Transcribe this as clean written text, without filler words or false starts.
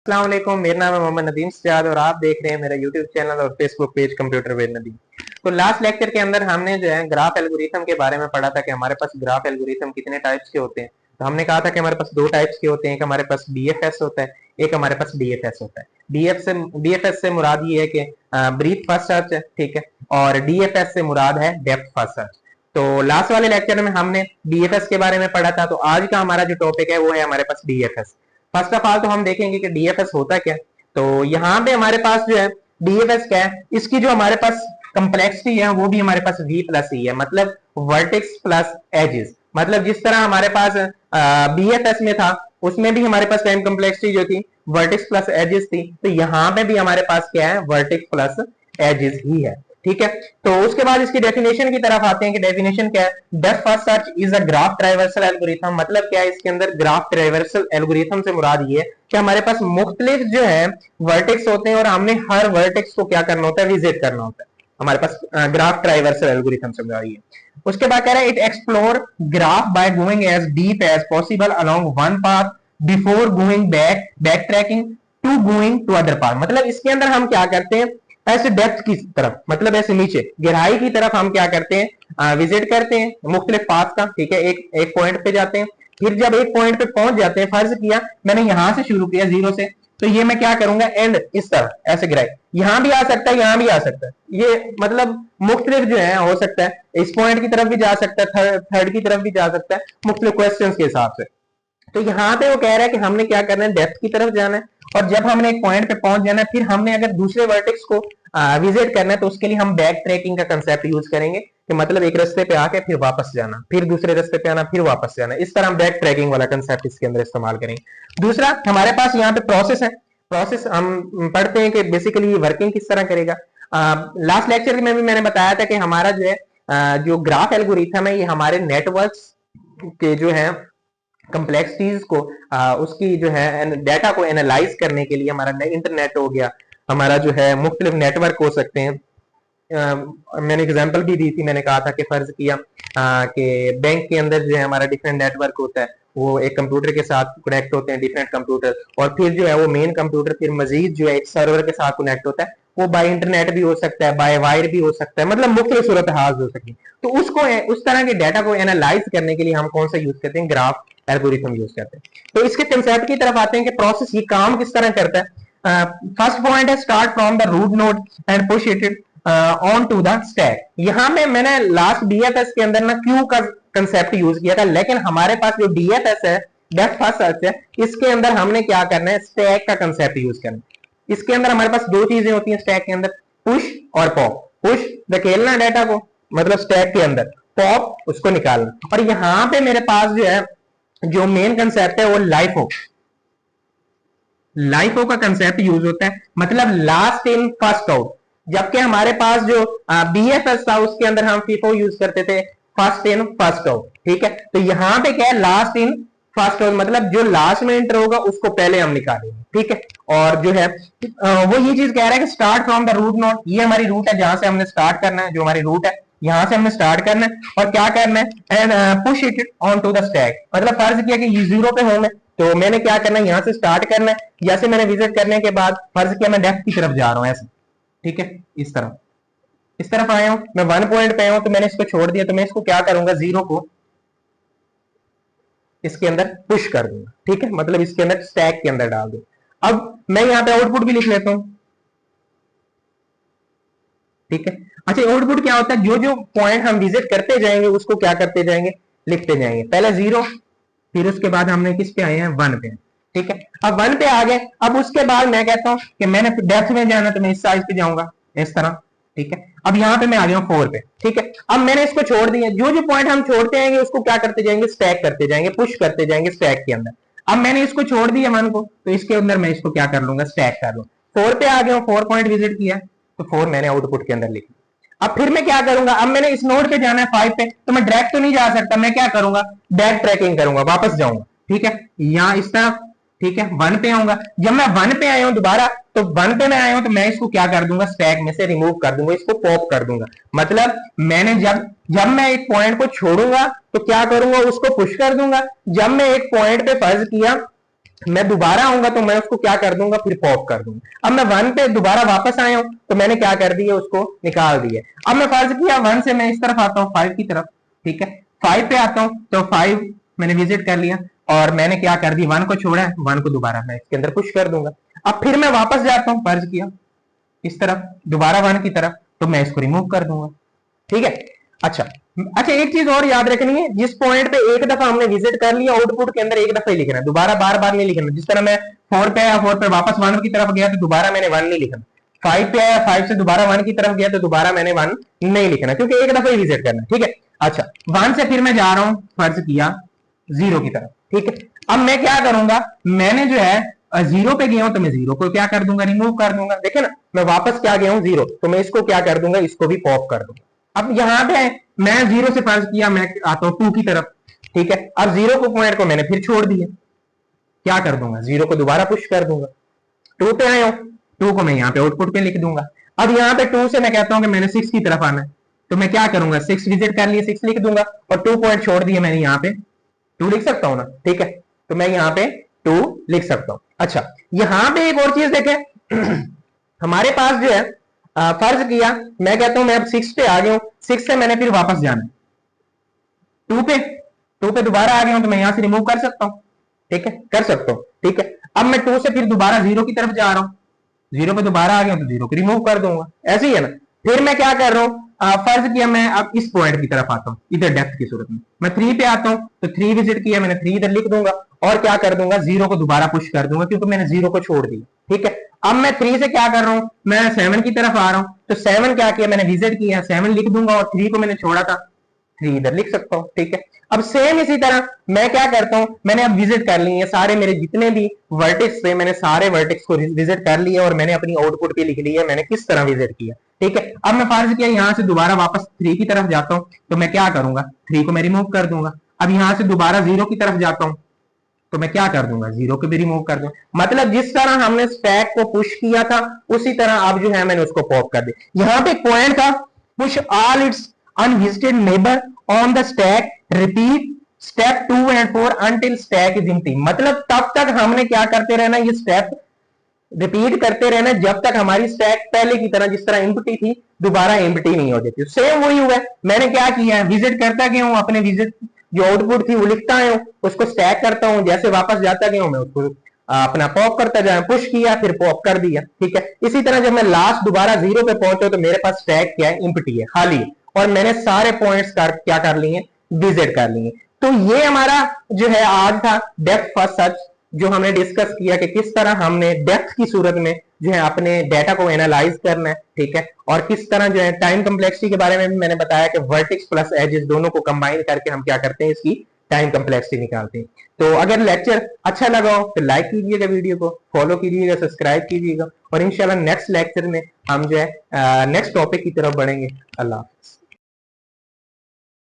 अस्सलाम वालेकुम, मेरा नाम है मोहम्मद नदीम सजाद और आप देख रहे हैं मेरा यूट्यूब चैनल और Facebook page computer with Nadeem. तो लास्ट लेक्चर के अंदर हमने जो है ग्राफ एल्गोरिथम के बारे में पढ़ा था कि हमारे पास ग्राफ एल्गोरिथम कितने टाइप्स के होते हैं। तो हमने कहा था कि हमारे पास दो टाइप्स के होते हैं, एक हमारे पास डीएफएस होता है, एक हमारे पास डीएफएस होता है। डीएफएस से मुराद ये है कि ब्रीथ फर्स्ट सर्च है, ठीक है, और डीएफएस से मुराद है डेप्थ फर्स्ट सर्च। तो लास्ट वाले लेक्चर में हमने डीएफएस के बारे में पढ़ा था, तो आज का हमारा जो टॉपिक है वो है हमारे पास डीएफएस। फर्स्ट ऑफ ऑल तो हम देखेंगे कि डीएफएस होता क्या है। तो यहाँ पे हमारे पास जो है डीएफएस क्या है, इसकी जो हमारे पास कंप्लेक्सिटी है वो भी हमारे पास v प्लस ई है, मतलब वर्टेक्स प्लस एजेस। मतलब जिस तरह हमारे पास बीएफएस में था उसमें भी हमारे पास टाइम कंप्लेक्सिटी जो थी वर्टेक्स प्लस एजेस थी, तो यहाँ पे भी हमारे पास क्या है, वर्टेक्स प्लस एजेस ही है, ठीक है। तो उसके बाद इसकी डेफिनेशन की तरफ आते हैं कि डेफिनेशन क्या है। Depth first search is a graph traversal algorithm. मतलब क्या है, इसके अंदर ग्राफ ट्राइवर्सल एल्गोरिथम से मुराद ये है कि हमारे पास मुख्तलिफ जो है वर्टेक्स होते हैं और हमने हर वर्टेक्स को क्या करना होता है, विजिट करना होता है। हमारे पास ग्राफ ट्राइवर्सल एल्गोरिथम से मुराद ये। उसके बाद कह रहा है it explore graph by going as deep as possible along one path before going back tracking to going to other path. मतलब इसके अंदर हम क्या करते हैं, ऐसे डेप्थ की तरफ, मतलब ऐसे नीचे गहराई की तरफ हम क्या करते हैं, विजिट करते हैं मुख्तलिफ पाथ का, ठीक है। एक पॉइंट पे जाते हैं, फिर जब एक पॉइंट पे पहुंच जाते हैं, फर्ज किया मैंने यहां से शुरू किया जीरो से, तो ये मैं क्या करूंगा, एंड इस तरह ऐसे गिराई, यहां भी आ सकता है यहां भी आ सकता है, ये मतलब मुख्तलिफ जो है हो सकता है, इस पॉइंट की तरफ भी जा सकता है, थर्ड की तरफ भी जा सकता है, मुख्तलिफ क्वेश्चंस के हिसाब से। तो यहाँ पे वो कह रहा है कि हमने क्या करना है, डेप्थ की तरफ जाना है, और जब हमने एक पॉइंट पे पहुंच जाना है, फिर हमने अगर दूसरे वर्टेक्स को विजिट करना है, तो उसके लिए हम बैक ट्रैकिंग का कंसेप्ट यूज करेंगे, कि मतलब एक रास्ते पे आके फिर वापस जाना, फिर दूसरे रास्ते पे आना, फिर वापस जाना, इस तरह हम बैक ट्रैकिंग वाला कंसेप्ट इसके अंदर इस्तेमाल करेंगे। दूसरा हमारे पास यहाँ पे प्रोसेस है। प्रोसेस हम पढ़ते हैं कि बेसिकली वर्किंग किस तरह करेगा। लास्ट लेक्चर में भी मैंने बताया था कि हमारा जो है जो ग्राफ एल्गोरिथम है, ये हमारे नेटवर्क्स के जो है कंप्लेक्सिटीज को उसकी जो है डाटा को एनालाइज करने के लिए, हमारा इंटरनेट हो गया, हमारा जो है मुख्तलिफ नेटवर्क हो सकते हैं। मैंने एग्जांपल भी दी थी, मैंने कहा था कि फर्ज किया कि बैंक के अंदर जो है हमारा डिफरेंट नेटवर्क होता है, वो एक कंप्यूटर के साथ कनेक्ट होते हैं डिफरेंट कंप्यूटर, और फिर जो है वो मेन कंप्यूटर फिर मजीद जो है एक सर्वर के साथ कनेक्ट होता है, वो बाय इंटरनेट भी हो सकता है, बाय वायर भी हो सकता है, मतलब मुख्तलिफ सूरत हाल हो सकती है। तो उसको उस तरह के डाटा को एनालाइज करने के लिए हम कौन सा यूज करते हैं, ग्राफ एल्गोरिथम यूज करते हैं। तो इसके कंसेप्ट की तरफ आते हैं कि प्रोसेस ये काम किस तरह करता है। फर्स्ट पॉइंट है start from the root node and push it on to the stack. यहां में मैंने लास्ट डीएफएस के अंदर ना क्यू का कंसेप्ट यूज किया था, लेकिन हमारे पास जो डीएफएस है, डेप्थ फर्स्ट सर्च है, इसके अंदर हमने क्या करना है, स्टैक का कंसेप्ट यूज करना है। इसके अंदर हमारे पास दो चीजें होती हैं स्टैक के अंदर, पुश और पॉप। पुश धकेलना डाटा को, मतलब स्टैक के अंदर, पॉप उसको निकालना। और यहां पे मेरे पास जो है जो मेन कंसेप्ट है वो लाइफो, लाइफो का कंसेप्ट यूज होता है, मतलब लास्ट इन फर्स्ट आउट। जबकि हमारे पास जो बीएफएस था उसके अंदर हम फीफो यूज करते थे, फर्स्ट इन फर्स्ट आउट, ठीक है। तो यहाँ पे क्या है, लास्ट इन फर्स्ट आउट, मतलब जो लास्ट में एंटर होगा उसको पहले हम निकालेंगे, ठीक है। और जो है वो ये चीज कह रहा है कि start from the root node, ये हमारी रूट है जहां से हमने स्टार्ट करना है, जो हमारी रूट है यहां से हमने स्टार्ट करना है, और क्या करना है, and push it on to the stack. मतलब फर्ज किया कि ये जीरो पे हूं मैं, तो मैंने क्या करना है, यहां से स्टार्ट करना है, जैसे मैंने विजिट करने के बाद फर्ज किया मैं डेप्थ की तरफ जा रहा हूं ऐसे, ठीक है, इस तरफ आया हूं मैं, वन पॉइंट पे हूं, तो मैंने इसको छोड़ दिया, तो मैं इसको क्या करूंगा, जीरो को इसके अंदर पुश कर दूंगा, ठीक है, मतलब इसके अंदर स्टैक के अंदर डाल दूं। अब मैं यहां पे आउटपुट भी लिख लेता हूं, ठीक है। अच्छा, आउटपुट क्या होता है, जो जो पॉइंट हम विजिट करते जाएंगे उसको क्या करते जाएंगे, लिखते जाएंगे, पहले जीरो, फिर उसके बाद हमने किस पे आए हैं, वन पे, ठीक है। अब वन पे आ गए, अब उसके बाद मैं कहता हूं कि मैंने डेप्थ में जाना, तो मैं इस साइज पे जाऊंगा इस तरह, ठीक है। अब यहां पे मैं आ गया हूं फोर पे, ठीक है। अब मैंने इसको छोड़ दिया, जो जो पॉइंट हम छोड़ते जाएंगे उसको क्या करते जाएंगे, स्टैक करते जाएंगे, पुश करते जाएंगे स्टैक के अंदर। अब मैंने इसको छोड़ दिया वन को, तो इसके अंदर मैं इसको क्या कर लूंगा, स्टैक कर लूंगा। फोर पे आ गया हूं, फोर पॉइंट विजिट किया, तो फोर मैंने आउटपुट के अंदर लिख लिया। अब फिर मैं क्या करूंगा, अब मैंने इस नोड पे जाना है फाइव पे, तो मैं डायरेक्ट तो नहीं जा सकता, मैं क्या करूंगा, बैक ट्रैकिंग करूंगा, वापस जाऊंगा, ठीक है, यहां इस तरफ, ठीक है, वन पे आऊंगा। जब मैं वन पे आया हूं दोबारा, तो वन पे मैं आया हूं, तो मैं इसको क्या कर दूंगा, स्टैक में से रिमूव कर दूंगा, इसको पॉप कर दूंगा। मतलब मैंने जब जब मैं एक पॉइंट को छोड़ूंगा तो क्या करूंगा, उसको पुश कर दूंगा। जब मैं एक पॉइंट पे फर्ज किया मैं दोबारा आऊंगा तो मैं उसको क्या कर दूंगा, फिर पॉप कर दूंगा। अब मैं 1 पे दोबारा वापस आया हूं तो मैंने क्या कर दिया, उसको निकाल दिया। अब मैं फर्ज किया 1 से मैं इस तरफ आता हूं 5 की तरफ, ठीक है, 5 पे आता हूं तो 5 मैंने विजिट कर लिया और मैंने क्या कर दिया, 1 को छोड़ा है, 1 को दोबारा मैं इसके अंदर पुश कर दूंगा। अब फिर मैं वापस जाता हूं, फर्ज किया इस तरफ दोबारा 1 की तरफ, तो मैं इसको रिमूव कर दूंगा, ठीक है। अच्छा अच्छा, एक चीज और याद रखनी है, जिस पॉइंट पे एक दफा हमने विजिट कर लिया, आउटपुट के अंदर एक दफा ही लिखना है, दोबारा बार बार नहीं लिखना। जिस तरह मैं 4 पे आया, 4 पे वापस 1 की तरफ गया तो दोबारा मैंने 1 नहीं लिखना। 5 पे आया, 5 से दोबारा 1 की तरफ गया तो दोबारा मैंने 1 नहीं लिखना, क्योंकि एक दफा ही विजिट करना, ठीक है। अच्छा 1 से फिर मैं जा रहा हूं, फर्ज किया 0 की तरफ, ठीक है। अब मैं क्या करूंगा, मैंने जो है 0 पे गया हूं तो मैं 0 को क्या कर दूंगा, रिमूव कर दूंगा। देखे ना, मैं वापस क्या गया हूं 0, तो मैं इसको क्या कर दूंगा, इसको भी पॉप कर दूंगा। अब यहां पे मैं 0 से फर्ज किया मैं आता हूं 2 की तरफ, ठीक है। अब 0 को पॉइंट को मैंने फिर छोड़ दिया, क्या कर दूंगा, 0 को दोबारा पुश कर दूंगा। 2 पे आया हूं, 2 को मैं यहाँ पे आउटपुट पे लिख दूंगा। अब यहाँ पे 2 से मैं कहता हूं कि मैंने 6 की तरफ आना है, तो मैं क्या करूंगा, 6 विजिट कर लिए 6 लिख दूंगा, और 2 पॉइंट छोड़ दिए मैंने, यहाँ पे 2 लिख सकता हूं ना, ठीक है। तो मैं यहाँ पे 2 लिख सकता हूं। अच्छा यहाँ पे एक और चीज देखें हमारे पास जो है फर्ज किया, मैं कहता हूं मैं अब 6 पे आ गया हूं, 6 से मैंने फिर वापस जाना है 2 पे दोबारा आ गया हूं, तो मैं यहां से रिमूव कर सकता हूं, ठीक है, कर सकता हूं, ठीक है। अब मैं 2 से फिर दोबारा 0 की तरफ जा रहा हूं, 0 पे दोबारा आ गया तो 0 को रिमूव कर दूंगा, ऐसे ही है ना। फिर मैं क्या कर रहा हूं, फर्ज किया मैं अब इस पॉइंट की तरफ आता हूं, इधर डेप्थ की सूरत में मैं 3 पे आता हूं, तो 3 विजिट किया मैंने, 3 इधर लिख दूंगा, और क्या कर दूंगा, 0 को दोबारा पुश कर दूंगा, क्योंकि मैंने 0 को छोड़ दिया, ठीक है। अब मैं 3 से क्या कर रहा हूं, मैं 7 की तरफ आ रहा हूं, तो 7 क्या किया मैंने, विजिट किया, 7 लिख दूंगा, और 3 को मैंने छोड़ा था, 3 इधर लिख सकता हूं, ठीक है। अब सेम इसी तरह मैं क्या करता हूं, मैंने अब विजिट कर लिए सारे मेरे जितने भी वर्टेक्स थे, मैंने सारे वर्टेक्स को विजिट कर लिया, और मैंने अपनी आउटपुट पे लिख लिया मैंने किस तरह विजिट किया, ठीक है। अब मैं फर्ज किया यहां से दोबारा वापस 3 की तरफ जाता हूं, तो मैं क्या करूंगा, 3 को मैं रिमूव कर दूंगा। अब यहां से दोबारा 0 की तरफ जाता हूं, तो मैं क्या कर दूंगा, 0 को भी रिमूव कर दूंगा। मतलब जिस तरह हमने स्टैक को पुश किया था उसी तरह अब जो है मैंने उसको पॉप कर दिया। यहां पे पॉइंट था, push all it's unvisited neighbour on the stack, repeat step 2 and 4 until stack is empty. मतलब तब तक हमने क्या करते रहना, ये स्टेप रिपीट करते रहना जब तक हमारी स्टैक पहले की तरह जिस तरह एम्प्टी थी दोबारा एम्प्टी नहीं हो जाती। सेम वही हुआ है, मैंने क्या किया है, विजिट करता गया हूं, अपने विजिट जो आउटपुट थी वो लिखता हूं, उसको स्टैक करता हूं, जैसे वापस जाता गया हूं मैं उसको अपना पॉप करता जाए, पुश किया फिर पॉप कर दिया, ठीक है। इसी तरह जब मैं लास्ट दोबारा 0 पे पहुंचा तो मेरे पास स्टैक क्या है, एम्प्टी है, खाली है, और मैंने सारे पॉइंट्स क्या कर लिए, विजिट कर लिए। तो ये हमारा जो है आज था डेप्थ फर्स्ट सर्च, जो हमने डिस्कस किया कि किस तरह हमने डेप्थ की सूरत में जो है अपने डेटा को एनालाइज करना है, ठीक है। और किस तरह जो है टाइम कम्प्लेक्सिटी के बारे में भी मैंने बताया कि वर्टेक्स प्लस एजेस दोनों को कंबाइन करके हम क्या करते हैं, इसकी टाइम कम्प्लेक्सिटी निकालते हैं। तो अगर लेक्चर अच्छा लगा हो तो लाइक कीजिएगा, वीडियो को फॉलो कीजिएगा, सब्सक्राइब कीजिएगा, और इंशाल्लाह नेक्स्ट लेक्चर में हम जो है नेक्स्ट टॉपिक की तरफ बढ़ेंगे। अल्लाह हाफिज़।